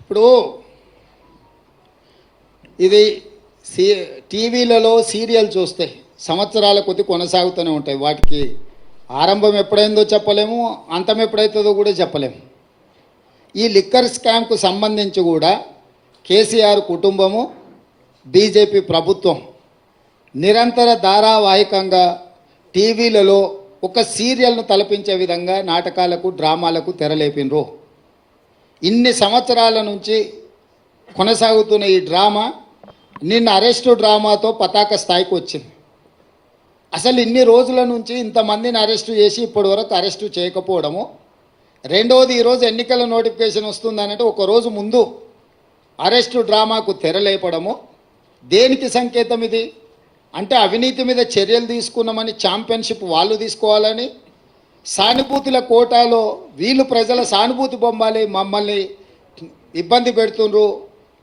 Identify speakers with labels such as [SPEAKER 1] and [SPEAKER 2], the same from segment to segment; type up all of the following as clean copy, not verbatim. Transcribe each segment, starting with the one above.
[SPEAKER 1] ఇప్పుడు ఇది టీవీలలో సీరియల్ చూస్తే సంవత్సరాల కొద్ది కొనసాగుతూనే ఉంటాయి. వాటికి ఆరంభం ఎప్పుడైందో చెప్పలేము, అంతం ఎప్పుడైతుందో కూడా చెప్పలేము. ఈ లిక్కర్ స్కామ్కు సంబంధించి కూడా కేసీఆర్ కుటుంబము, బీజేపీ ప్రభుత్వం నిరంతర ధారావాహికంగా టీవీలలో ఒక సీరియల్ను తలపించే విధంగా నాటకాలకు, డ్రామాలకు తెరలేపినరు. ఇన్ని సంవత్సరాల నుంచి కొనసాగుతున్న ఈ డ్రామా నిన్న అరెస్టు డ్రామాతో పతాక స్థాయికి వచ్చింది. అసలు ఇన్ని రోజుల నుంచి ఇంతమందిని అరెస్టు చేసి ఇప్పటి వరకు అరెస్టు చేయకపోవడము, రెండవది ఈరోజు ఎన్నికల నోటిఫికేషన్ వస్తుందనంటే ఒకరోజు ముందు అరెస్టు డ్రామాకు తెరలేపడము దేనికి సంకేతం? ఇది అంటే అవినీతి మీద చర్యలు తీసుకున్నామని ఛాంపియన్షిప్ వాళ్ళు తీసుకోవాలని, సానుభూతుల కోటాలో వీళ్ళు ప్రజల సానుభూతి బొమ్మాలి, మమ్మల్ని ఇబ్బంది పెడుతుండ్రు,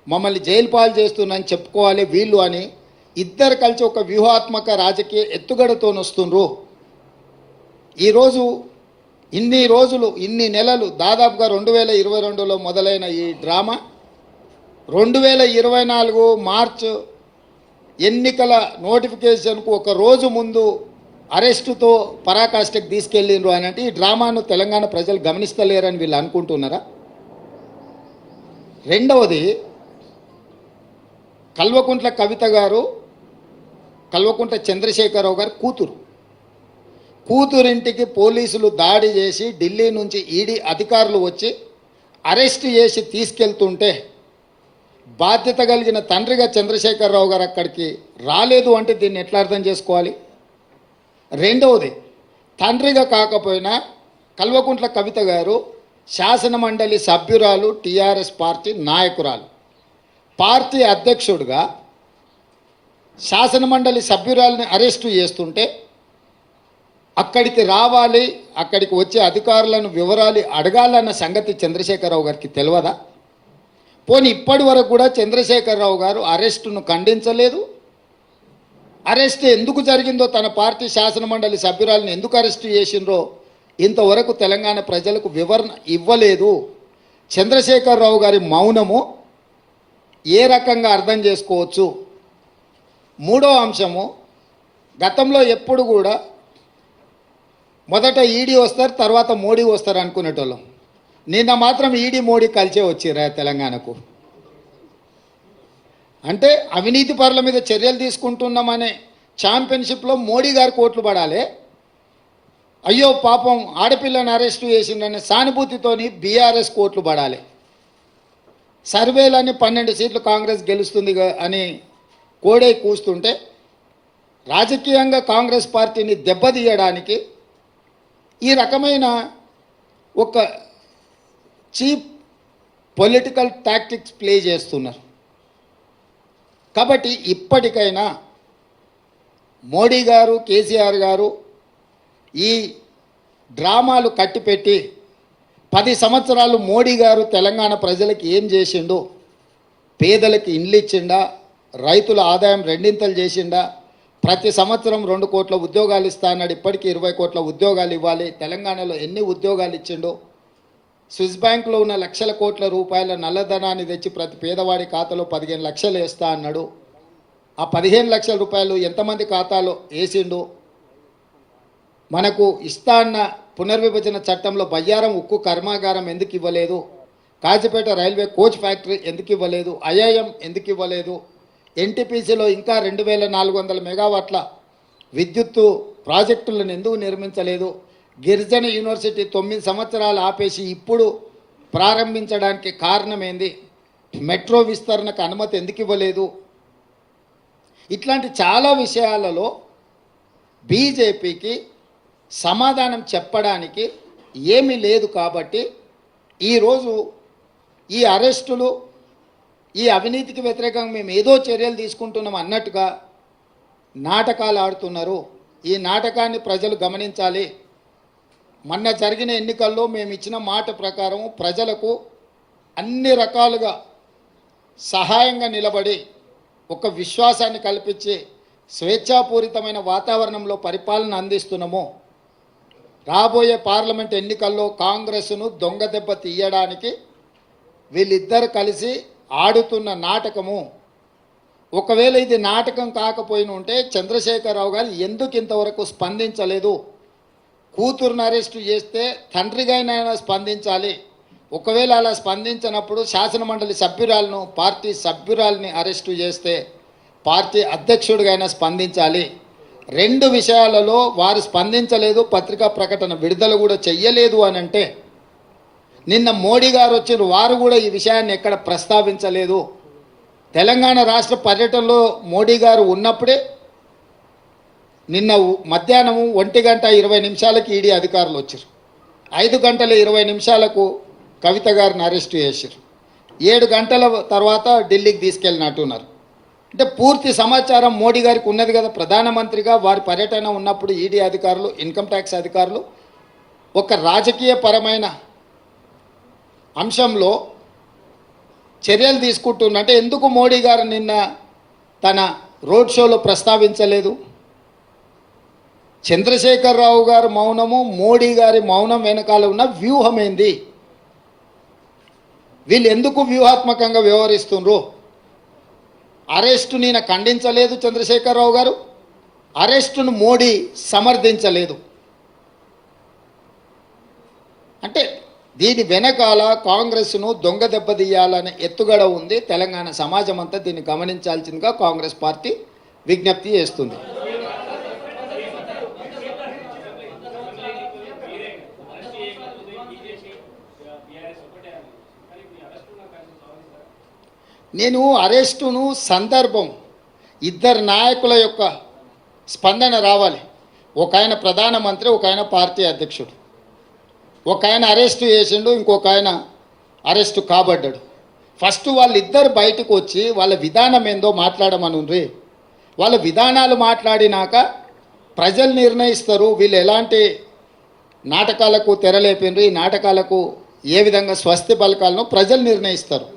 [SPEAKER 1] మమ్మల్ని జైలు పాలు చేస్తున్నారని చెప్పుకోవాలి వీళ్ళు అని ఇద్దరు కలిసి ఒక వ్యూహాత్మక రాజకీయ ఎత్తుగడతో వస్తుండ్రు. ఈరోజు ఇన్ని నెలలు దాదాపుగా 2022లో మొదలైన ఈ డ్రామా 2024 మార్చ్ ఎన్నికల నోటిఫికేషన్కు ఒక రోజు ముందు అరెస్టుతో పరాకాష్ఠకు తీసుకెళ్ళిండ్రు అని అంటే ఈ డ్రామాను తెలంగాణ ప్రజలు గమనిస్తలేరని వీళ్ళు అనుకుంటున్నారా? రెండవది, కల్వకుంట్ల కవిత గారు, కల్వకుంట్ల చంద్రశేఖరరావు గారు కూతురింటికి పోలీసులు దాడి చేసి ఢిల్లీ నుంచి ఈడీ అధికారులు వచ్చి అరెస్ట్ చేసి తీసుకెళ్తుంటే బాధ్యత కలిగిన తండ్రిగా చంద్రశేఖరరావు గారు అక్కడికి రాలేదు అంటే దీన్ని ఎట్లా అర్థం చేసుకోవాలి? రెండవది, తండ్రిగా కాకపోయినా కల్వకుంట్ల కవిత గారు శాసనమండలి సభ్యురాలు, టీఆర్ఎస్ పార్టీ నాయకురాలు, పార్టీ అధ్యక్షుడిగా శాసనమండలి సభ్యురాలని అరెస్టు చేస్తుంటే అక్కడికి రావాలి, అక్కడికి వచ్చే అధికారులను వివరాలు అడగాలన్న సంగతి చంద్రశేఖరరావు గారికి తెలియదా? పోనీ ఇప్పటి వరకు కూడా చంద్రశేఖరరావు గారు అరెస్టును ఖండించలేదు. అరెస్ట్ ఎందుకు జరిగిందో, తన పార్టీ శాసనమండలి సభ్యురాలను ఎందుకు అరెస్టు చేసిండ్రో ఇంతవరకు తెలంగాణ ప్రజలకు వివరణ ఇవ్వలేదు. చంద్రశేఖరరావు గారి మౌనము ఏ రకంగా అర్థం చేసుకోవచ్చు? మూడో అంశము, గతంలో ఎప్పుడు కూడా మొదట ఈడీ వస్తారు, తర్వాత మోడీ వస్తారు అనుకునేటోళ్ళం. నిన్న మాత్రం ఈడీ మోడీ కలిసే వచ్చిరా తెలంగాణకు. అంటే అవినీతి పరుల మీద చర్యలు తీసుకుంటున్నామనే ఛాంపియన్షిప్లో మోడీ గారు కోట్లు పడాలి, అయ్యో పాపం ఆడపిల్లని అరెస్టు చేసిందనే సానుభూతితోని బీఆర్ఎస్ కోట్లు పడాలి, సర్వేలని 12 సీట్లు కాంగ్రెస్ గెలుస్తుంది అని కోడే కూస్తుంటే రాజకీయంగా కాంగ్రెస్ పార్టీని దెబ్బతీయడానికి ఈ రకమైన ఒక చీప్ పొలిటికల్ టాక్టిక్స్ ప్లే చేస్తున్నారు. కాబట్టి ఇప్పటికైనా మోడీ గారు, కేసీఆర్ గారు ఈ డ్రామాలు కట్టిపెట్టి 10 సంవత్సరాలు మోడీ గారు తెలంగాణ ప్రజలకు ఏం చేసిండో, పేదలకు ఇండ్లు ఇచ్చిండా, రైతుల ఆదాయం రెండింతలు చేసిండా, ప్రతి సంవత్సరం 2 కోట్ల ఉద్యోగాలు ఇస్తా అన్నాడు, ఇప్పటికీ 20 కోట్ల ఉద్యోగాలు ఇవ్వాలి, తెలంగాణలో ఎన్ని ఉద్యోగాలు ఇచ్చిండో, స్విస్ బ్యాంకులో ఉన్న లక్షల కోట్ల రూపాయల నల్లధనాన్ని తెచ్చి ప్రతి పేదవాడి ఖాతాలో 15 లక్షలు వేస్తా అన్నాడు, ఆ 15 లక్షల రూపాయలు ఎంతమంది ఖాతాలో వేసిండు, మనకు ఇస్తా అన్న పునర్విభజన చట్టంలో బయ్యారం ఉక్కు కర్మాగారం ఎందుకు ఇవ్వలేదు, కాజీపేట రైల్వే కోచ్ ఫ్యాక్టరీ ఎందుకు ఇవ్వలేదు, ఐఐఎం ఎందుకు ఇవ్వలేదు, ఎన్టీపీసీలో ఇంకా 2400 మెగావాట్ల విద్యుత్తు ప్రాజెక్టులను ఎందుకు నిర్మించలేదు, గిరిజన యూనివర్సిటీ 9 సంవత్సరాలు ఆపేసి ఇప్పుడు ప్రారంభించడానికి కారణమేంది, మెట్రో విస్తరణకు అనుమతి ఎందుకు ఇవ్వలేదు, ఇట్లాంటి చాలా విషయాలలో బీజేపీకి సమాధానం చెప్పడానికి ఏమీ లేదు. కాబట్టి ఈరోజు ఈ అరెస్టులు, ఈ అవినీతికి వ్యతిరేకంగా మేము ఏదో చర్యలు తీసుకుంటున్నాం అన్నట్టుగా నాటకాలు ఆడుతున్నారు. ఈ నాటకాన్ని ప్రజలు గమనించాలి. మొన్న జరిగిన ఎన్నికల్లో మేము ఇచ్చిన మాట ప్రకారం ప్రజలకు అన్ని రకాలుగా సహాయంగా నిలబడి ఒక విశ్వాసాన్ని కల్పించి స్వేచ్ఛాపూరితమైన వాతావరణంలో పరిపాలన అందిస్తున్నాము. రాబోయే పార్లమెంట్ ఎన్నికల్లో కాంగ్రెస్ను దొంగ దెబ్బ తీయడానికి వీళ్ళిద్దరు కలిసి ఆడుతున్న నాటకము. ఒకవేళ ఇది నాటకం కాకపోయిన ఉంటే చంద్రశేఖరరావు గారు ఎందుకు ఇంతవరకు స్పందించలేదు? కూతురుని అరెస్టు చేస్తే తండ్రిగానైనా స్పందించాలి. ఒకవేళ అలా స్పందించినప్పుడు శాసనమండలి సభ్యురాలను, పార్టీ సభ్యురాలని అరెస్టు చేస్తే పార్టీ అధ్యక్షుడిగైనా స్పందించాలి. రెండు విషయాలలో వారు స్పందించలేదు, పత్రికా ప్రకటన విడుదల కూడా చెయ్యలేదు అని అంటే, నిన్న మోడీ గారు వచ్చిన వారు కూడా ఈ విషయాన్ని ఎక్కడ ప్రస్తావించలేదు. తెలంగాణ రాష్ట్ర పర్యటనలో మోడీ గారు ఉన్నప్పుడే నిన్న మధ్యాహ్నం 1:20 ఈడీ అధికారులు వచ్చారు. 5:20 కవిత గారిని అరెస్టు చేశారు. 7 గంటల తర్వాత ఢిల్లీకి తీసుకెళ్ళినట్టున్నారు. అంటే పూర్తి సమాచారం మోడీ గారికి ఉన్నది కదా. ప్రధానమంత్రిగా వారి పర్యటన ఉన్నప్పుడు ఈడీ అధికారులు, ఇన్కమ్ ట్యాక్స్ అధికారులు ఒక రాజకీయ పరమైన అంశంలో చర్యలు తీసుకుంటున్నట్టే ఎందుకు మోడీ గారు నిన్న తన రోడ్ షోలో ప్రస్తావించలేదు? చంద్రశేఖరరావు గారు మౌనము, మోడీ గారి మౌనం వెనకాల ఉన్న వ్యూహం ఏంది? వీళ్ళు ఎందుకు వ్యూహాత్మకంగా వ్యవహరిస్తుండ్రు? అరెస్టు నేను ఖండించలేదు చంద్రశేఖరరావు గారు, అరెస్టును మోడీ సమర్థించలేదు. అంటే దీని వెనకాల కాంగ్రెస్ను దొంగ దెబ్బతీయాలనే ఎత్తుగడ ఉంది. తెలంగాణ సమాజం అంతా దీన్ని గమనించాల్సిందిగా కాంగ్రెస్ పార్టీ విజ్ఞప్తి చేస్తుంది. నేను అరెస్టును సందర్భం, ఇద్దరు నాయకుల యొక్క స్పందన రావాలి. ఒక ఆయన ప్రధానమంత్రి, ఒక ఆయన పార్టీ అధ్యక్షుడు. ఒక ఆయన అరెస్టు చేసిండు, ఇంకొక ఆయన అరెస్టు కాబడ్డాడు. ఫస్ట్ వాళ్ళిద్దరు బయటకు వచ్చి వాళ్ళ విధానం ఏందో మాట్లాడమనుండ్రి. వాళ్ళ విధానాలు మాట్లాడినాక ప్రజలు నిర్ణయిస్తారు వీళ్ళు ఎలాంటి నాటకాలకు తెరలేపిండ్రు, ఈ నాటకాలకు ఏ విధంగా స్వస్తి పలకాలనో ప్రజలు నిర్ణయిస్తారు.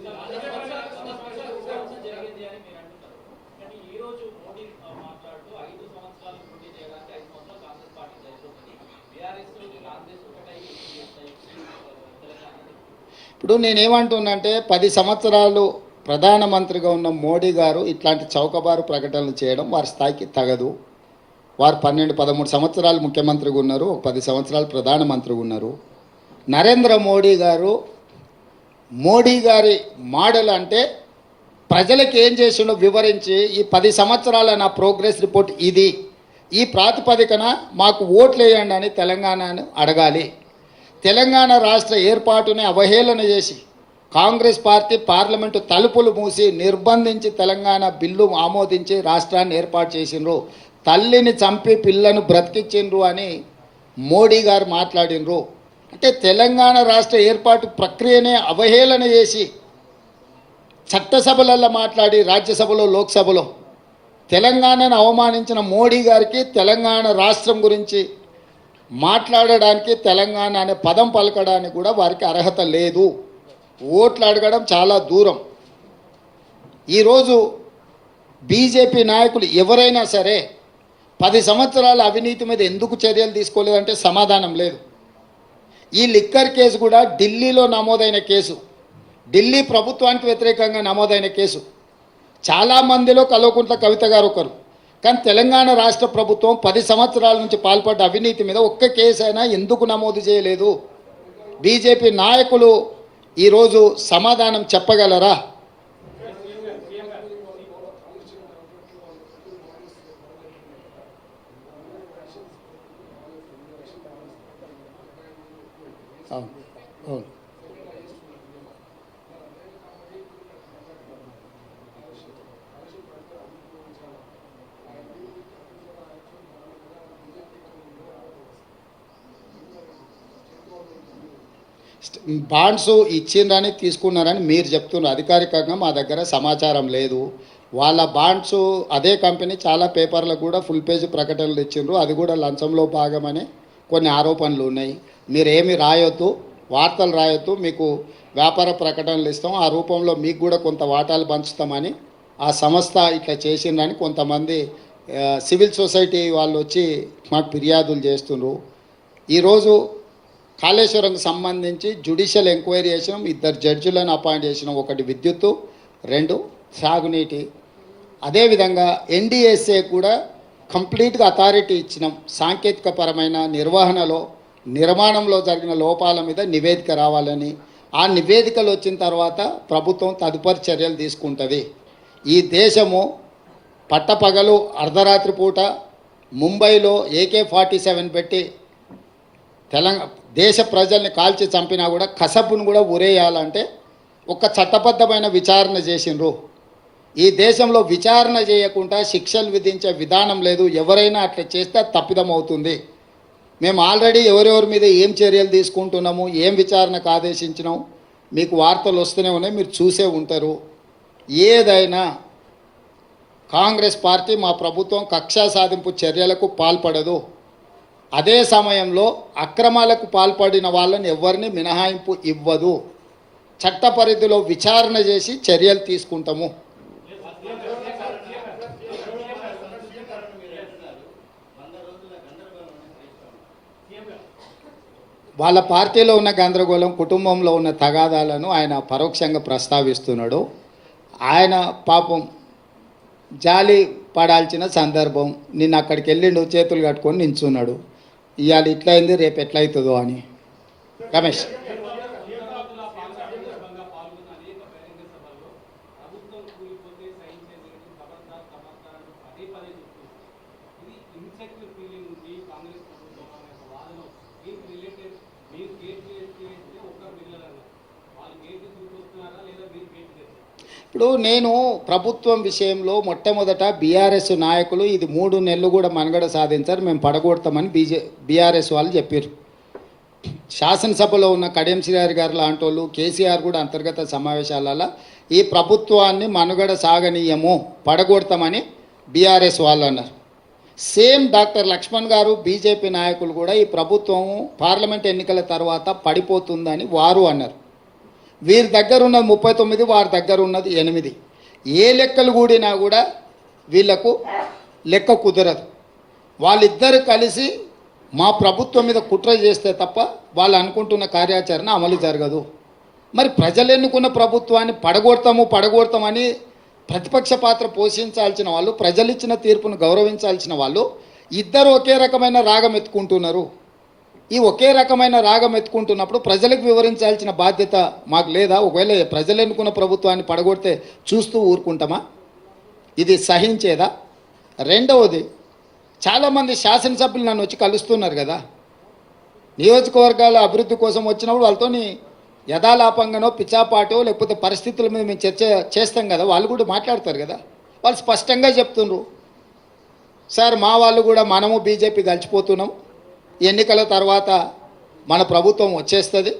[SPEAKER 1] ఇప్పుడు నేనేమంటున్నానంటే 10 సంవత్సరాలు ప్రధానమంత్రిగా ఉన్న మోడీ గారు ఇట్లాంటి చౌకబారు ప్రకటనలు చేయడం వారి స్థాయికి తగదు. వారు 12-13 సంవత్సరాలు ముఖ్యమంత్రిగా ఉన్నారు, 10 సంవత్సరాలు ప్రధానమంత్రిగా ఉన్నారు. నరేంద్ర మోడీ గారు, మోడీ గారి మోడల్ అంటే ప్రజలకు ఏం చేసిండో వివరించి ఈ 10 సంవత్సరాల నా ప్రోగ్రెస్ రిపోర్ట్ ఇది, ఈ ప్రాతిపదికన మాకు ఓట్లు వేయండి అని తెలంగాణను అడగాలి. తెలంగాణ రాష్ట్ర ఏర్పాటుని అవహేళన చేసి కాంగ్రెస్ పార్టీ పార్లమెంటు తలుపులు మూసి నిర్బంధించి తెలంగాణ బిల్లు ఆమోదించి రాష్ట్రాన్ని ఏర్పాటు చేసిండ్రు. తల్లిని చంపి పిల్లను బ్రతికించిండ్రు అని మోడీ గారు మాట్లాడినరు. అంటే తెలంగాణ రాష్ట్ర ఏర్పాటు ప్రక్రియనే అవహేళన చేసి చట్టసభలలో మాట్లాడి రాజ్యసభలో, లోక్సభలో తెలంగాణను అవమానించిన మోడీ గారికి తెలంగాణ రాష్ట్రం గురించి మాట్లాడడానికి, తెలంగాణ అనే పదం పలకడానికి కూడా వారికి అర్హత లేదు. ఓట్లు అడగడం చాలా దూరం. ఈరోజు బీజేపీ నాయకులు ఎవరైనా సరే 10 సంవత్సరాల అవినీతి మీద ఎందుకు చర్యలు తీసుకోలేదంటే సమాధానం లేదు. ఈ లిక్కర్ కేసు కూడా ఢిల్లీలో నమోదైన కేసు, ఢిల్లీ ప్రభుత్వానికి వ్యతిరేకంగా నమోదైన కేసు. చాలామందిలో కల్వకుంట్ల కవిత గారు ఒకరు. కానీ తెలంగాణ రాష్ట్ర ప్రభుత్వం 10 సంవత్సరాల నుంచి పాల్పడ్డ అవినీతి మీద ఒక్క కేసు అయినా ఎందుకు నమోదు చేయలేదు? బీజేపీ నాయకులు ఈరోజు సమాధానం చెప్పగలరా? అవును. బాండ్స్ ఇచ్చిండ్రని తీసుకున్నారని మీరు చెప్తున్నారు. అధికారికంగా మా దగ్గర సమాచారం లేదు. వాళ్ళ బాండ్స్ అదే కంపెనీ చాలా పేపర్లకు కూడా ఫుల్ పేజ్ ప్రకటనలు ఇచ్చిండ్రు. అది కూడా లంచంలో భాగమని కొన్ని ఆరోపణలు ఉన్నాయి. మీరేమి రాయొద్దు, వార్తలు రాయొద్దు, మీకు వ్యాపార ప్రకటనలు ఇస్తాం, ఆ రూపంలో మీకు కూడా కొంత వాటాలు పంచుతామని ఆ సంస్థ ఇట్లా చేసిందని కొంతమంది సివిల్ సొసైటీ వాళ్ళు వచ్చి మాకు ఫిర్యాదులు చేస్తున్నారు. ఈరోజు కాళేశ్వరంకి సంబంధించి జ్యుడిషియల్ ఎంక్వైరీ చేసినాం, 2 జడ్జిలను అపాయింట్ చేసినాం. ఒకటి విద్యుత్తు, 2 సాగునీటి. అదేవిధంగా ఎన్డీఎస్ఏ కూడా కంప్లీట్గా అథారిటీ ఇచ్చినాం. సాంకేతికపరమైన నిర్వహణలో నిర్మాణంలో జరిగిన లోపాల మీద నివేదిక రావాలని. ఆ నివేదికలు వచ్చిన తర్వాత ప్రభుత్వం తదుపరి చర్యలు తీసుకుంటుంది. ఈ దేశము పట్టపగలు అర్ధరాత్రి పూట ముంబైలో AK-47 పెట్టి దేశ ప్రజల్ని కాల్చి చంపినా కూడా కసబును కూడా ఉరేయాలంటే ఒక చట్టబద్ధమైన విచారణ చేసిండ్రు. ఈ దేశంలో విచారణ చేయకుండా శిక్షలు విధించే విధానం లేదు. ఎవరైనా అట్లా చేస్తే తప్పిదం అవుతుంది. మేము ఆల్రెడీ ఎవరెవరి మీద ఏం చర్యలు తీసుకుంటున్నాము, ఏం విచారణకు ఆదేశించినాం మీకు వార్తలు వస్తూనే ఉన్నాయి, మీరు చూసే ఉంటారు. ఏదైనా కాంగ్రెస్ పార్టీ మా ప్రభుత్వం కక్షా సాధింపు చర్యలకు పాల్పడదు. అదే సమయంలో అక్రమాలకు పాల్పడిన వాళ్ళని ఎవరిని మినహాయింపు ఇవ్వదు. చట్ట పరిధిలో విచారణ చేసి చర్యలు తీసుకుంటాము. వాళ్ళ పార్టీలో ఉన్న గందరగోళం, కుటుంబంలో ఉన్న తగాదాలను ఆయన పరోక్షంగా ప్రస్తావిస్తున్నాడు. ఆయన పాపం జాలి పడాల్సిన సందర్భం. నిన్న అక్కడికి వెళ్ళిండు, చేతులు కట్టుకొని నించున్నాడు. ఇవాళ ఇట్లయింది, రేపు ఎట్లయితుందో అని. రమేష్, ఇప్పుడు నేను ప్రభుత్వం విషయంలో మొట్టమొదట బీఆర్ఎస్ నాయకులు ఇది 3 నెలలు కూడా మనుగడ సాధించారు, మేము పడగొడతామని బీఆర్ఎస్ వాళ్ళు చెప్పారు. శాసనసభలో ఉన్న కడియం శ్రీహరి గారు లాంటి వాళ్ళు, కేసీఆర్ కూడా అంతర్గత సమావేశాలలో ఈ ప్రభుత్వాన్ని మనుగడ సాగనీయము, పడగొడతామని బీఆర్ఎస్ వాళ్ళు అన్నారు. సేమ్ డాక్టర్ లక్ష్మణ్ గారు బీజేపీ నాయకులు కూడా ఈ ప్రభుత్వం పార్లమెంట్ ఎన్నికల తర్వాత పడిపోతుందని వారు అన్నారు. వీరి దగ్గర ఉన్నది 39, వారి దగ్గర ఉన్నది 8. ఏ లెక్కలు కూడినా కూడా వీళ్లకు లెక్క కుదరదు. వాళ్ళిద్దరు కలిసి మా ప్రభుత్వం మీద కుట్ర చేస్తే తప్ప వాళ్ళు అనుకుంటున్న కార్యాచరణ అమలు జరగదు. మరి ప్రజలు ఎన్నుకున్న ప్రభుత్వాన్ని పడగొడతామని ప్రతిపక్ష పాత్ర పోషించాల్సిన వాళ్ళు, ప్రజలు ఇచ్చిన తీర్పును గౌరవించాల్సిన వాళ్ళు ఇద్దరు ఒకే రకమైన రాగం ఎత్తుకుంటున్నారు. ఈ ఒకే రకమైన రాగం ఎత్తుకుంటున్నప్పుడు ప్రజలకు వివరించాల్సిన బాధ్యత మాకు లేదా? ఒకవేళ ప్రజలు ఎన్నుకున్న ప్రభుత్వాన్ని పడగొడితే చూస్తూ ఊరుకుంటామా? ఇది సహించేదా? రెండవది, చాలామంది శాసనసభ్యులు నన్ను వచ్చి కలుస్తున్నారు కదా, నియోజకవర్గాల అభివృద్ధి కోసం వచ్చినప్పుడు వాళ్ళతో యథాలాపంగానో పిచ్చాపాటో లేకపోతే పరిస్థితుల మీద మేము చర్చ చేస్తాం కదా, వాళ్ళు కూడా మాట్లాడతారు కదా. వాళ్ళు స్పష్టంగా చెప్తున్నారు, సార్ మా వాళ్ళు కూడా మనము బీజేపీ కలిసిపోతున్నాం, ఎన్నికల తర్వాత మన ప్రభుత్వం వచ్చేస్తుంది,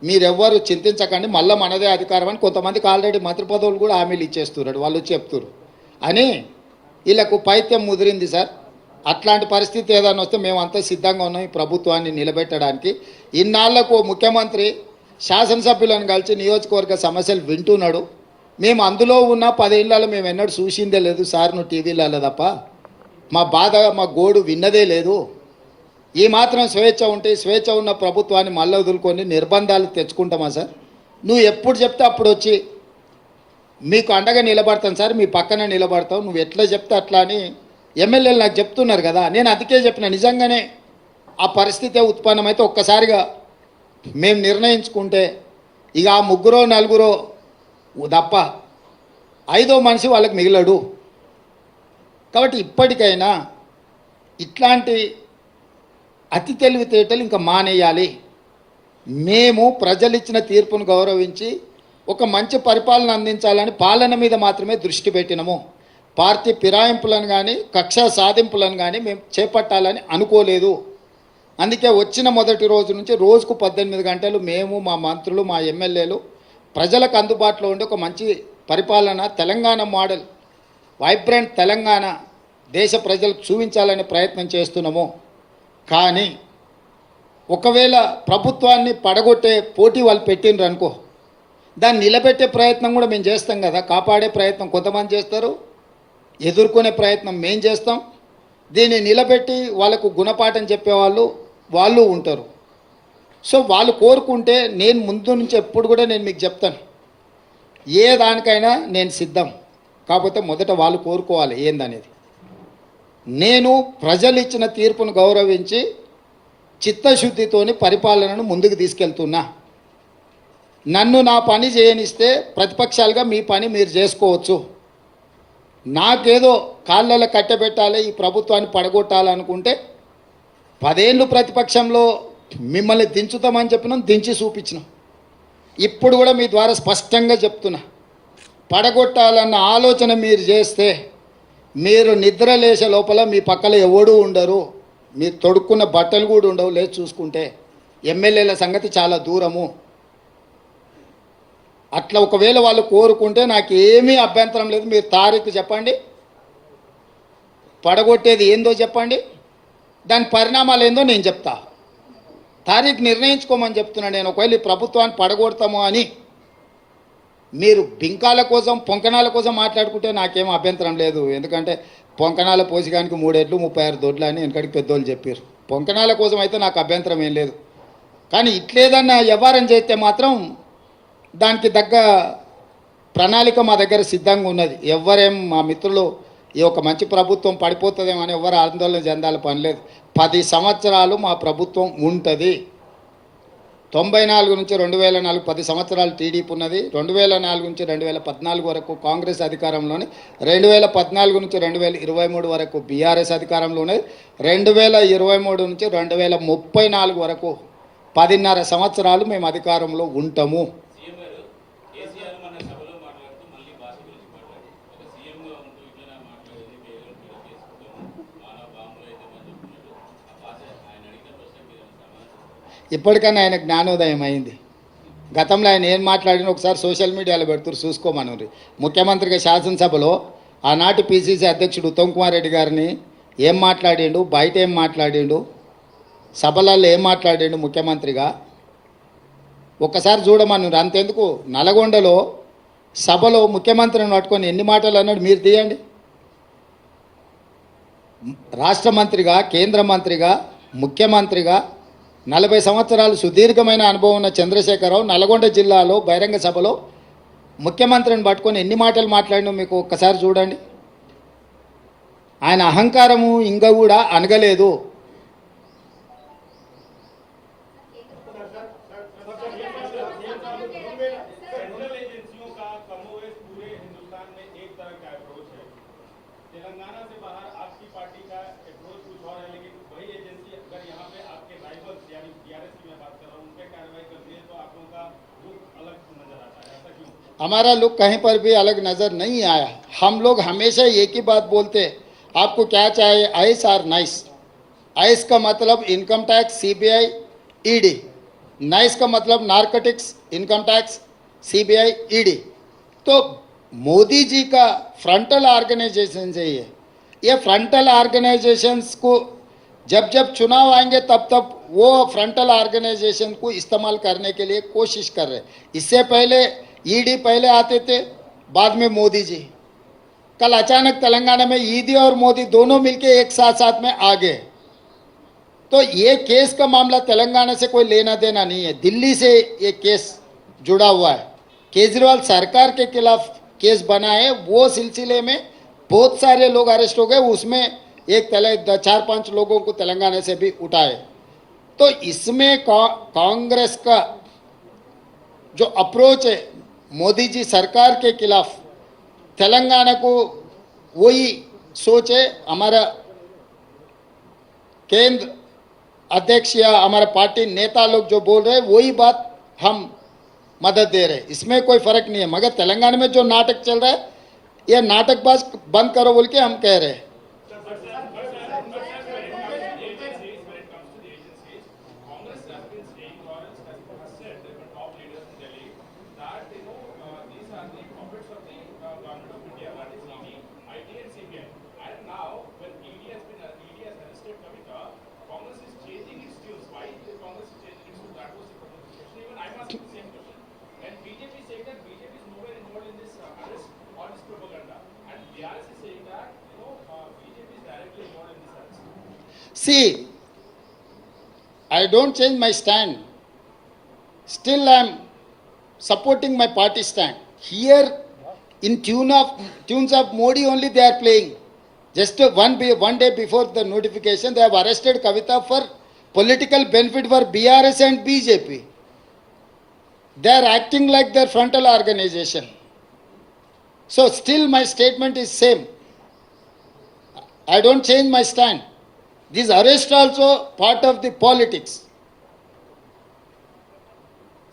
[SPEAKER 1] మీరెవ్వరు చింతించకండి, మళ్ళీ మనదే అధికారం అని కొంతమందికి ఆల్రెడీ మంత్రి పదవులు కూడా హామీలు ఇచ్చేస్తున్నారు. వాళ్ళు చెప్తున్నారు అని వీళ్ళకు పైత్యం ముదిరింది సార్. అట్లాంటి పరిస్థితి ఏదైనా వస్తే మేమంతా సిద్ధంగా ఉన్నాం ఈ ప్రభుత్వాన్ని నిలబెట్టడానికి. ఇన్నాళ్లకు ముఖ్యమంత్రి శాసనసభ్యులను కలిసి నియోజకవర్గ సమస్యలు వింటున్నాడు. మేము అందులో ఉన్న 10 ఏళ్ళలో మేము ఎన్నడూ చూసిందే లేదు సార్, నువ్వు టీవీలలో తప్ప మా బాధ మా గోడు విన్నదే లేదు. ఈ మాత్రం స్వేచ్ఛ ఉంటే స్వేచ్ఛ ఉన్న ప్రభుత్వాన్ని మళ్ళీ వదులుకొని నిర్బంధాలు తెచ్చుకుంటామా సార్? నువ్వు ఎప్పుడు చెప్తే అప్పుడు వచ్చి మీకు అండగా నిలబడతాను సార్, మీ పక్కన నిలబడతావు, నువ్వు ఎట్లా చెప్తే అట్లా అని ఎమ్మెల్యేలు నాకు చెప్తున్నారు కదా. నేను అందుకే చెప్పిన, నిజంగానే ఆ పరిస్థితి ఉత్పన్నమైతే ఒక్కసారిగా మేము నిర్ణయించుకుంటే ఇక ఆ 3 4 తప్ప 5వ మనిషి వాళ్ళకి మిగిలడు. కాబట్టి ఇప్పటికైనా ఇట్లాంటి అతి తెలివితేటలు ఇంకా మానేయాలి. మేము ప్రజలిచ్చిన తీర్పును గౌరవించి ఒక మంచి పరిపాలన అందించాలని పాలన మీద మాత్రమే దృష్టి పెట్టినాము. పార్టీ ఫిరాయింపులను కానీ కక్షా సాధింపులను కానీ మేము చేపట్టాలని అనుకోలేదు. అందుకే వచ్చిన మొదటి రోజు నుంచి రోజుకు 18 గంటలు మేము, మా మంత్రులు, మా ఎమ్మెల్యేలు ప్రజలకు అందుబాటులో ఉండి ఒక మంచి పరిపాలన, తెలంగాణ మోడల్, వైబ్రెంట్ తెలంగాణ దేశ ప్రజలకు చూపించాలనే ప్రయత్నం చేస్తున్నాము. కానీ ఒకవేళ ప్రభుత్వాన్ని పడగొట్టే పోటీ వాళ్ళు పెట్టిండ్రు అనుకో, దాన్ని నిలబెట్టే ప్రయత్నం కూడా మేము చేస్తాం కదా. కాపాడే ప్రయత్నం కొంతమంది చేస్తారు, ఎదుర్కొనే ప్రయత్నం మేము చేస్తాం. దీన్ని నిలబెట్టి వాళ్ళకు గుణపాఠం చెప్పేవాళ్ళు వాళ్ళు ఉంటారు. సో వాళ్ళు కోరుకుంటే నేను ముందు నుంచి ఎప్పుడు కూడా నేను మీకు చెప్తాను, ఏ దానికైనా నేను సిద్ధం. కాకపోతే మొదట వాళ్ళు కోరుకోవాలి ఏందనేది. నేను ప్రజలు ఇచ్చిన తీర్పును గౌరవించి చిత్తశుద్ధితోని పరిపాలనను ముందుకు తీసుకెళ్తున్నా. నన్ను నా పని చేయనిస్తే ప్రతిపక్షాలుగా మీ పని మీరు చేసుకోవచ్చు. నాకేదో కాళ్ళలో కట్టబెట్టాలి, ఈ ప్రభుత్వాన్ని పడగొట్టాలనుకుంటే 10 ఏళ్ళు ప్రతిపక్షంలో మిమ్మల్ని దించుతామని చెప్పినాం, దించి చూపించినాం. ఇప్పుడు కూడా మీ ద్వారా స్పష్టంగా చెప్తున్నా, పడగొట్టాలన్న ఆలోచన మీరు చేస్తే మీరు నిద్ర లేచే లోపల మీ పక్కల ఎవడూ ఉండరు, మీరు తొడుక్కున్న బట్టలు కూడా ఉండవు. లేదు చూసుకుంటే ఎమ్మెల్యేల సంగతి చాలా దూరము. అట్లా ఒకవేళ వాళ్ళు కోరుకుంటే నాకు ఏమీ అభ్యంతరం లేదు. మీరు తారీఖు చెప్పండి, పడగొట్టేది ఏందో చెప్పండి, దాని పరిణామాలు ఏందో నేను చెప్తా. తారీఖు నిర్ణయించుకోమని చెప్తున్నాను నేను. ఒకవేళ ఈ ప్రభుత్వాన్ని పడగొడతాము అని మీరు బింకాల కోసం పొంకనాల కోసం మాట్లాడుకుంటే నాకేం అభ్యంతరం లేదు. ఎందుకంటే పొంకనాల పోసిగానికి 3 ఏళ్ళు 36 దొడ్లు అని వెనకడికి పెద్దోళ్ళు చెప్పారు. పొంకనాల కోసం అయితే నాకు అభ్యంతరం ఏం లేదు. కానీ ఇట్లేదన్నా వ్యవహారం చేస్తే మాత్రం దానికి తగ్గ ప్రణాళిక మా దగ్గర సిద్ధంగా ఉన్నది. ఎవరేం మా మిత్రులు ఈ ఒక మంచి ప్రభుత్వం పడిపోతుందేమో అని ఎవరు ఆందోళన చెందాల పని లేదు. 10 సంవత్సరాలు మా ప్రభుత్వం ఉంటుంది. 94 నుంచి 2004 10 సంవత్సరాలు టీడీపీ ఉన్నది. 2004 నుంచి 2014 వరకు కాంగ్రెస్ అధికారంలోని, 2014 నుంచి 2023 వరకు బీఆర్ఎస్ అధికారంలో ఉన్నది. 2023 నుంచి 2034 వరకు 10.5 సంవత్సరాలు మేము అధికారంలో ఉంటాము. ఇప్పటికన్నా ఆయన జ్ఞానోదయం అయింది. గతంలో ఆయన ఏం మాట్లాడినా ఒకసారి సోషల్ మీడియాలో పెడుతురు, చూసుకోమని. ముఖ్యమంత్రిగా శాసనసభలో ఆనాటి పిసిసి అధ్యక్షుడు ఉత్తమ్ కుమార్ రెడ్డి గారిని ఏం మాట్లాడిండు, బయట ఏం మాట్లాడిండు, సభలలో ఏం మాట్లాడిండు ముఖ్యమంత్రిగా ఒక్కసారి చూడమన్నారు. అంతెందుకు నల్గొండలో సభలో ముఖ్యమంత్రిని పట్టుకొని ఎన్ని మాటలు అన్నాడు మీరు తీయండి. రాష్ట్ర మంత్రిగా, కేంద్ర మంత్రిగా, ముఖ్యమంత్రిగా 40 సంవత్సరాలు సుదీర్ఘమైన అనుభవం ఉన్న చంద్రశేఖరరావు నల్గొండ జిల్లాలో బహిరంగ సభలో ముఖ్యమంత్రిని పట్టుకొని ఎన్ని మాటలు మాట్లాడినా మీకు ఒక్కసారి చూడండి. ఆయన అహంకారము ఇంకా కూడా అనగలేదు.
[SPEAKER 2] तेलंगाना से बाहर आपकी पार्टी का अप्रोच कुछ और है, लेकिन वही एजेंसी अगर यहाँ पे आपके राइवल्स यानी टीआरएस की मैं बात कर रहा हूँ, उन पे कार्रवाई करती है तो आप लोगों का रुख अलग नजर आता है, ऐसा क्यों?
[SPEAKER 1] हमारा लुक कहीं पर भी अलग नज़र नहीं आया. हम लोग हमेशा एक ही बात बोलते, आपको क्या चाहिए, आइस और नाइस. आइस का मतलब income tax, CBI, ED. Nice का मतलब narcotics, income tax, CBI, ED. तो मोदी जी का फ्रंटल ऑर्गेनाइजेशन है ये फ्रंटल ऑर्गेनाइजेशंस को जब जब चुनाव आएंगे तब तब वो फ्रंटल ऑर्गेनाइजेशन को इस्तेमाल करने के लिए कोशिश कर रहे. इससे पहले ईडी पहले आते थे, बाद में मोदी जी. कल अचानक तेलंगाना में ईडी और मोदी दोनों मिलके एक साथ साथ में आ गए. तो ये केस का मामला तेलंगाना से कोई लेना देना नहीं है, दिल्ली से ये केस जुड़ा हुआ है. केजरीवाल सरकार के खिलाफ केस बना है, वो सिलसिले में बहुत सारे लोग अरेस्ट हो गए. उसमें एक 4-5 लोगों को तेलंगाना से भी उठाए. तो इसमें कांग्रेस का जो अप्रोच है मोदी जी सरकार के खिलाफ, तेलंगाना को वही सोच है. हमारा केंद्र अध्यक्ष या हमारा पार्टी नेता लोग जो बोल रहे हैं वही बात हम मदद दे रहे हैं, इसमें कोई फर्क नहीं है. मगर तेलंगाना में जो नाटक चल रहा है ये नाटकबाज बंद करो बोल के हम कह रहे हैं. See, I don't change my stand. Still I am supporting my party stand. Here in tunes of Modi only they are playing. Just one day before the notification, they have arrested Kavita for political benefit for BRS and BJP. They are acting like their frontal organization. So still my statement is same. I don't change my stand. This arrest also part of the politics.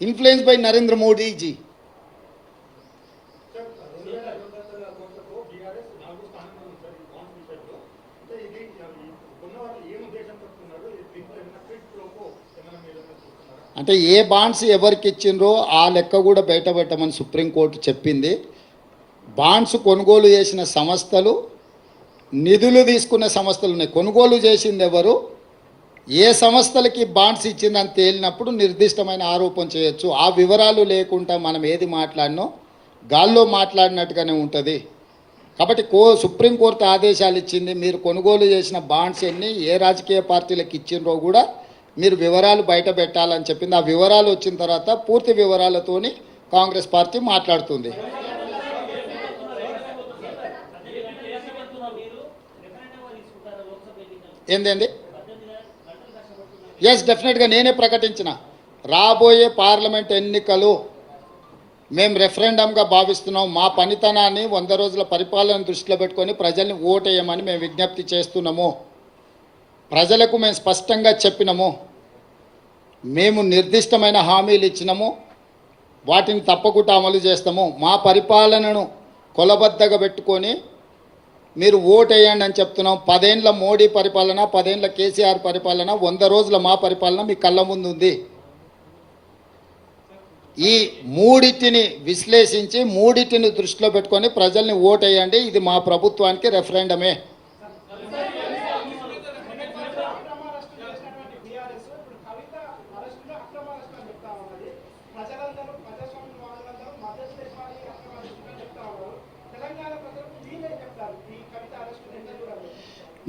[SPEAKER 1] Influenced by Narendra Modi ji.
[SPEAKER 2] BRS నాలుగు స్థానంలో ఉంది sir ఈ bonds విషయంలో. అంటే ఇది కొన్న వాళ్ళు ఏం ఉద్దేశంతో ఉన్నారు, దీంట్లో ఏమైనా క్విడ్ ప్రోకో ఏమైనా మీరు చూస్తున్నారా?
[SPEAKER 1] అంటే ఏ బాండ్స్ ఎవరికి ఇచ్చిండ్రో ఆ లెక్క కూడా బయటపెట్టమని సుప్రీంకోర్టు చెప్పింది. బాండ్స్ కొనుగోలు చేసిన సంస్థలు, నిధులు తీసుకున్న సంస్థలు ఉన్నాయి. కొనుగోలు చేసింది ఎవరు, ఏ సంస్థలకి బాండ్స్ ఇచ్చిందని తేలినప్పుడు నిర్దిష్టమైన ఆరోపణ చేయొచ్చు. ఆ వివరాలు లేకుండా మనం ఏది మాట్లాడినో గాల్లో మాట్లాడినట్టుగానే ఉంటుంది. కాబట్టి సుప్రీంకోర్టు ఆదేశాలు ఇచ్చింది, మీరు కొనుగోలు చేసిన బాండ్స్ ఎన్ని, ఏ రాజకీయ పార్టీలకు ఇచ్చిండ్రో కూడా మీరు వివరాలు బయట పెట్టాలని చెప్పింది. ఆ వివరాలు వచ్చిన తర్వాత పూర్తి వివరాలతోని కాంగ్రెస్ పార్టీ మాట్లాడుతుంది. ఏందండి? ఎస్, డెఫినెట్గా నేనే ప్రకటించిన రాబోయే పార్లమెంట్ ఎన్నికలు మేము రెఫరెండంగా భావిస్తున్నాం. మా పనితనాన్ని 100 రోజుల పరిపాలన దృష్టిలో పెట్టుకొని ప్రజల్ని ఓటేయమని మేము విజ్ఞప్తి చేస్తున్నాము. ప్రజలకు మేము స్పష్టంగా చెప్పినాము, మేము నిర్దిష్టమైన హామీలు ఇచ్చినాము, వాటిని తప్పకుండా అమలు చేస్తాము. మా పరిపాలనను కొలబద్దగా పెట్టుకొని మీరు ఓటేయండి అని చెప్తున్నాం. 10 ఏళ్ల మోడీ పరిపాలన, 10 ఏళ్ల కేసీఆర్ పరిపాలన, 100 రోజుల మా పరిపాలన మీ కళ్ళ ముందు ఉంది. ఈ మూడిటిని విశ్లేషించి మూడిటిని దృష్టిలో పెట్టుకొని ప్రజల్ని ఓటేయండి, ఇది మా ప్రభుత్వానికి రెఫరెండమే.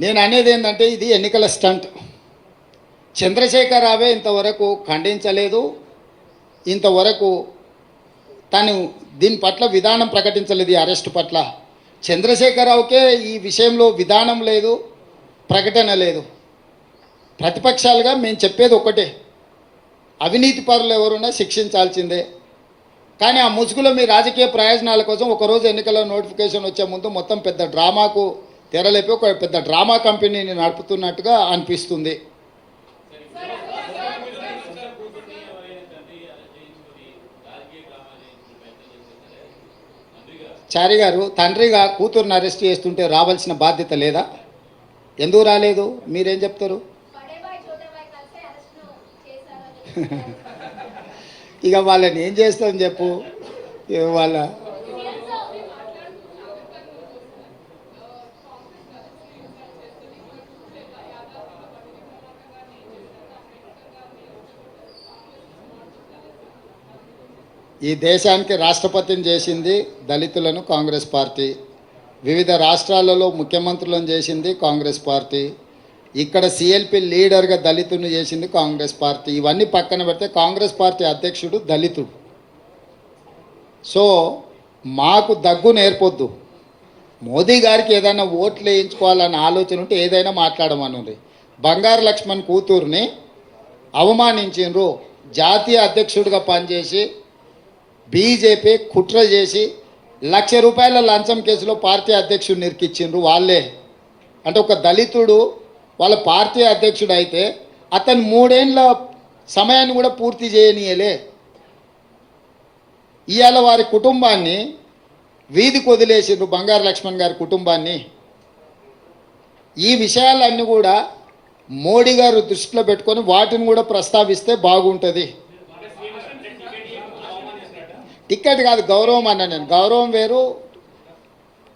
[SPEAKER 1] నేను అనేది ఏంటంటే ఇది ఎన్నికల స్టంట్. చంద్రశేఖర్ రావే ఇంతవరకు ఖండించలేదు, ఇంతవరకు తను దీని పట్ల విధానం ప్రకటించలేదు. ఈ అరెస్టు పట్ల చంద్రశేఖరరావుకే ఈ విషయంలో విధానం లేదు, ప్రకటన లేదు. ప్రతిపక్షాలుగా మేము చెప్పేది ఒకటే, అవినీతి పరులు ఎవరున్నా శిక్షించాల్సిందే. కానీ ఆ ముసుగులో మీ రాజకీయ ప్రయోజనాల కోసం ఒకరోజు ఎన్నికల నోటిఫికేషన్ వచ్చే ముందు మొత్తం పెద్ద డ్రామాకు తెరలేపి ఒక పెద్ద డ్రామా కంపెనీని నడుపుతున్నట్టుగా అనిపిస్తుంది. చారి గారు తండ్రిగా కూతురుని అరెస్ట్ చేస్తుంటే రావాల్సిన బాధ్యత లేదా? ఎందుకు రాలేదు? మీరేం చెప్తారు? ఇక వాళ్ళని ఏం చేస్తాం చెప్పు. వాళ్ళ ఈ దేశానికి రాష్ట్రపతిని చేసింది దళితులను కాంగ్రెస్ పార్టీ, వివిధ రాష్ట్రాలలో ముఖ్యమంత్రులను చేసింది కాంగ్రెస్ పార్టీ, ఇక్కడ సిఎల్పి లీడర్గా దళితుని చేసింది కాంగ్రెస్ పార్టీ. ఇవన్నీ పక్కన పెడితే కాంగ్రెస్ పార్టీ అధ్యక్షుడు దళితుడు. సో మాకు దగ్గు నేర్పొద్దు. మోదీ గారికి ఏదైనా ఓట్లు వేయించుకోవాలన్న ఆలోచన ఉంటే ఏదైనా మాట్లాడమనుంది. బంగారు లక్ష్మణ్ కూతుర్ని అవమానించిండ్రు, జాతీయ అధ్యక్షుడిగా పనిచేసి బీజేపీ కుట్ర చేసి ₹1,00,000 లంచం కేసులో పార్టీ అధ్యక్షుడిని ఇరికిచ్చిండ్రు వాళ్ళే. అంటే ఒక దళితుడు వాళ్ళ పార్టీ అధ్యక్షుడు అయితే అతను 3 ఏళ్ల సమయాన్ని కూడా పూర్తి చేయనీయలే. ఇవాళ వారి కుటుంబాన్ని వీధికి వదిలేసిండ్రు, బంగారు లక్ష్మణ్ గారి కుటుంబాన్ని. ఈ విషయాలన్నీ కూడా మోడీ గారు దృష్టిలో పెట్టుకొని వాటిని కూడా ప్రస్తావిస్తే బాగుంటుంది. టికెట్ కాదు, గౌరవం అన్న నేను. గౌరవం వేరు,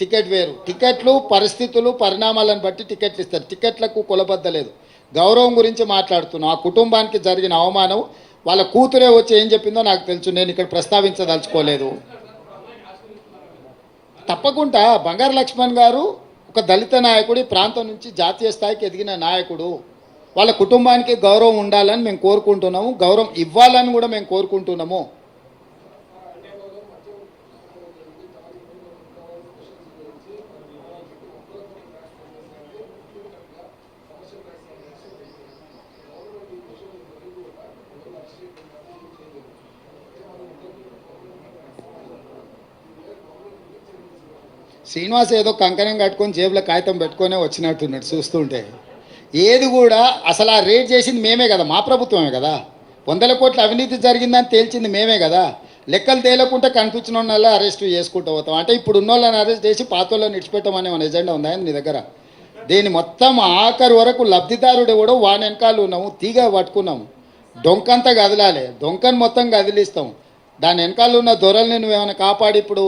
[SPEAKER 1] టికెట్ వేరు. టికెట్లు పరిస్థితులు పరిణామాలను బట్టి టికెట్లు ఇస్తారు, టికెట్లకు కొలబద్దలేదు. గౌరవం గురించి మాట్లాడుతున్నాం. ఆ కుటుంబానికి జరిగిన అవమానం వాళ్ళ కూతురే వచ్చి ఏం చెప్పిందో నాకు తెలుసు, నేను ఇక్కడ ప్రస్తావించదలుచుకోలేదు. తప్పకుండా బంగారు లక్ష్మణ్ గారు ఒక దళిత నాయకుడు, ఈ ప్రాంతం నుంచి జాతీయ స్థాయికి ఎదిగిన నాయకుడు. వాళ్ళ కుటుంబానికి గౌరవం ఉండాలని మేము కోరుకుంటున్నాము, గౌరవం ఇవ్వాలని కూడా మేము కోరుకుంటున్నాము. శ్రీనివాస్ ఏదో కంకణం కట్టుకొని జేబులో కాగితం పెట్టుకొనే వచ్చినట్టున్నాడు చూస్తుంటే. ఏది కూడా అసలు ఆ రేట్ చేసింది మేమే కదా, మా ప్రభుత్వమే కదా. 100 కోట్ల అవినీతి జరిగిందని తేల్చింది మేమే కదా. లెక్కలు తేలకుంటే కనిపించిన వాళ్ళ అరెస్ట్ చేసుకుంటూ పోతాం. అంటే ఇప్పుడు ఉన్న వాళ్ళని అరెస్ట్ చేసి పాత వాళ్ళని విడిచిపెట్టమనే మన ఎజెండా ఉందా నీ దగ్గర? దీని మొత్తం ఆఖరి వరకు లబ్ధిదారుడు కూడా వాని వెనకాల ఉన్నాము, తీగ పట్టుకున్నాము. డొంకంతా కదలాలి, డొంకను మొత్తం కదిలిస్తాం. దాని వెనకాల ఉన్న దొరల్ని నువ్వేమైనా కాపాడి ఇప్పుడు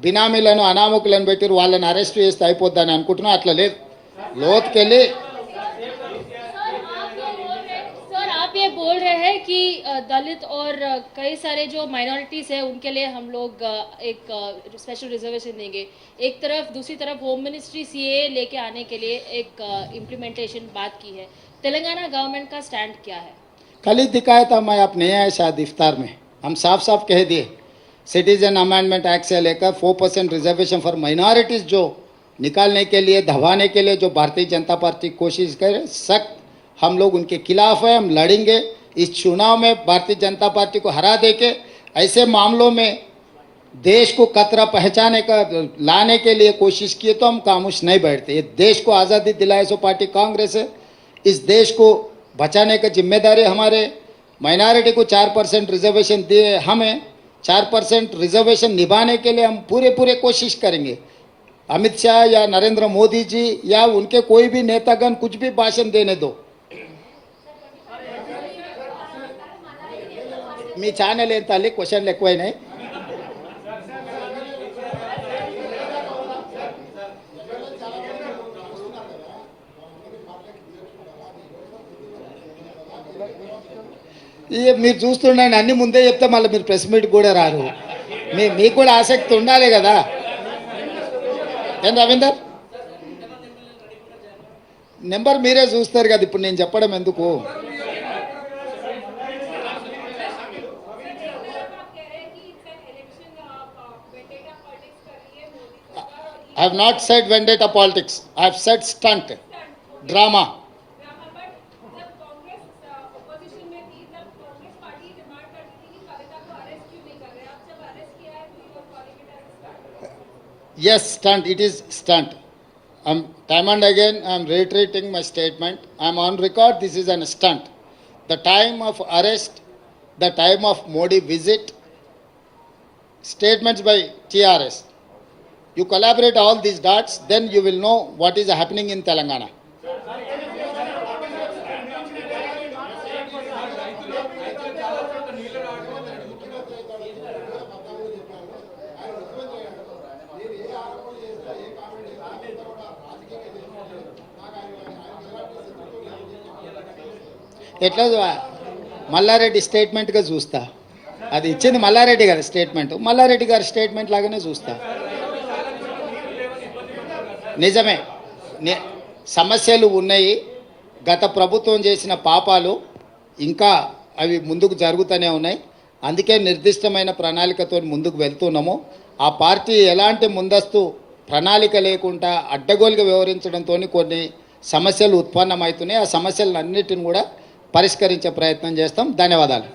[SPEAKER 1] బినామీలను అనామకులను పెట్టి వాళ్ళని అరెస్ట్ చేస్తే అయిపోద్దని అనుకుంటున్నావు. అట్లా లేదు, లోతుకెళ్ళి.
[SPEAKER 3] सर आप ये बोल रहे हैं कि दलित और कई सारे जो माइनॉरिटीज़ हैं उनके लिए हम लोग एक स्पेशल रिजर्वेशन देंगे एक तरफ, दूसरी तरफ होम मिनिस्ट्री सीए लेके आने के लिए एक इम्प्लीमेंटेशन बात की है. तेलंगाना गवर्नमेंट का स्टैंड क्या है?
[SPEAKER 1] कल ही दिखाया था मैं, आप नहीं आए शायद इफ्तार में. हम साफ साफ कह दिए सिटीजन अमेंडमेंट एक्ट से लेकर 4% रिजर्वेशन फॉर माइनॉरिटीज़ जो निकालने के लिए, दबाने के लिए जो भारतीय जनता पार्टी कोशिश करे, सख्त हम लोग उनके खिलाफ है. हम लड़ेंगे इस चुनाव में, भारतीय जनता पार्टी को हरा देके ऐसे मामलों में देश को कतरा पहचाने का लाने के लिए कोशिश किए तो हम खामोश नहीं बैठते. ये देश को आज़ादी दिलाए सो पार्टी कांग्रेस है. इस देश को बचाने का जिम्मेदारी हमारे. माइनॉरिटी को 4% रिजर्वेशन दिए हमें, 4% रिजर्वेशन निभाने के लिए हम पूरे कोशिश करेंगे. अमित शाह या नरेंद्र मोदी जी या उनके कोई भी नेतागण कुछ भी भाषण देने दो. మీ ఛానల్ ఏం తల్లి క్వశ్చన్లు ఎక్కువైనాయి. మీరు చూస్తుండండి, అన్ని ముందే చెప్తే మళ్ళీ మీరు ప్రెస్ మీట్ కూడా రారు. మీకు కూడా ఆసక్తి ఉండాలి కదా. ఏం రవీందర్, నెంబర్ మీరే చూస్తారు కదా, ఇప్పుడు నేను చెప్పడం ఎందుకు? I have not said vendetta politics. I have said stunt, drama. Yes, stunt. It is stunt. Time and again, I am reiterating my statement. I am on record. This is an stunt. The time of arrest, the time of Modi visit, statements by TRS. You collaborate all these dots, then you will know what is happening in Telangana. ఎట్లా మల్లారెడ్డి స్టేట్మెంట్గా చూస్తా. అది ఇచ్చింది మల్లారెడ్డి గారి statement, Mallareddy గారి statement లాగానే చూస్తా. నిజమే, సమస్యలు ఉన్నాయి. గత ప్రభుత్వం చేసిన పాపాలు ఇంకా అవి ముందుకు జరుగుతూనే ఉన్నాయి. అందుకే నిర్దిష్టమైన ప్రణాళికతో ముందుకు వెళ్తున్నాము. ఆ పార్టీ ఎలాంటి ముందస్తు ప్రణాళిక లేకుండా అడ్డగోలుగా వ్యవహరించడంతో కొన్ని సమస్యలు ఉత్పన్నమవుతున్నాయి. ఆ సమస్యలన్నిటిని కూడా పరిష్కరించే ప్రయత్నం చేస్తాం. ధన్యవాదాలు.